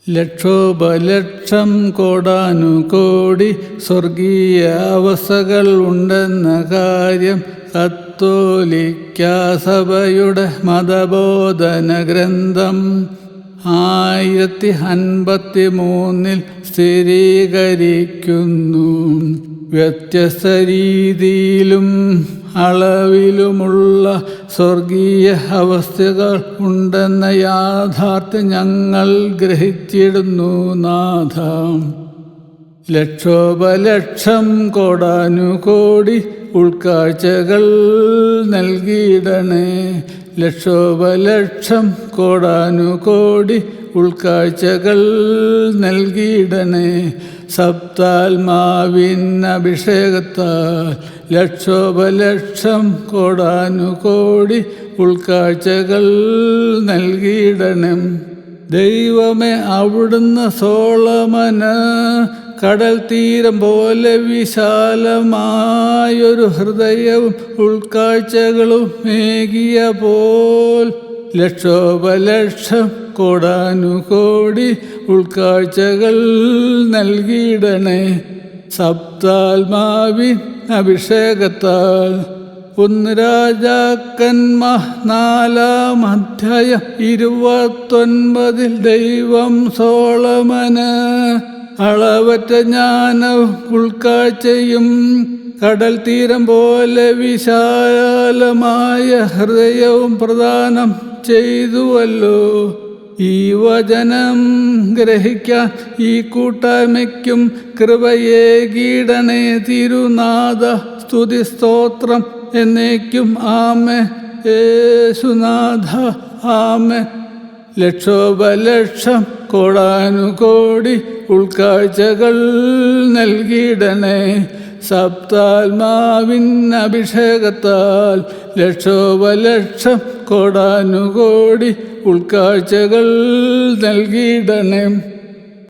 ലക്ഷോപലക്ഷം കോടാനുകോടി സ്വർഗീയ അവസ്ഥകൾ ഉണ്ടെന്ന കാര്യം കത്തോലിക്കാ സഭയുടെ മതബോധന ഗ്രന്ഥം 1053 സ്ഥിരീകരിക്കുന്നു. വ്യത്യസ്ത രീതിയിലും അളവിലുമുള്ള സ്വർഗീയ അവസ്ഥകൾ ഉണ്ടെന്ന യാഥാർത്ഥ്യം ഞങ്ങൾ ഗ്രഹിച്ചിടുന്നു നാഥ. ലക്ഷോപലക്ഷം കോടാനുകോടി ഉൾക്കാഴ്ചകൾ നൽകിയിടണേ. ലക്ഷോപലക്ഷം കോടാനുകോടി ഉൾക്കാഴ്ചകൾ നൽകിയിടണേ. സപ്താത്മാവിൻ അഭിഷേകത്താൽ ലക്ഷോപലക്ഷം കോടാനുകോടി ഉൾക്കാഴ്ചകൾ നൽകിയിടണം. ദൈവമേ, അവിടുന്ന് സോളമന് കടൽ തീരം പോലെ വിശാലമായൊരു ഹൃദയവും ഉൾക്കാഴ്ചകളും ഏകിയ പോൽ ലക്ഷോപലക്ഷം കോടാനുകോടി ഉൾക്കാഴ്ചകൾ നൽകിയിടണേ. സപ്താത്മാവിൻ അഭിഷേകത്താൽ. 1 രാജാക്കന്മാർ 4-ാം അധ്യായം 29 ദൈവം സോളമന് അളവറ്റ ജ്ഞാനവും ഉൾക്കാഴ്ചയും കടൽ തീരം പോലെ വിശാലമായ ഹൃദയവും പ്രദാനം ചെയ്തുവല്ലോ. ഈ വചനം ഗ്രഹിക്കാൻ ഈ കൂട്ടായ്മയ്ക്കും കൃപയേകിടണേ തിരുനാഥ. സ്തുതി സ്തോത്രം എന്നേക്കും. ആമേൻ. യേശുനാഥ ആമേൻ. ലക്ഷോപലക്ഷം കോടാനുകോടി ഉൾക്കാഴ്ചകൾ നൽകിയിടണേ. സപ്താത്മാവിൻ അഭിഷേകത്താൽ ലക്ഷോപലക്ഷം കോടാനുകോടി ഉൾക്കാഴ്ചകൾ നൽകിയിടണേ.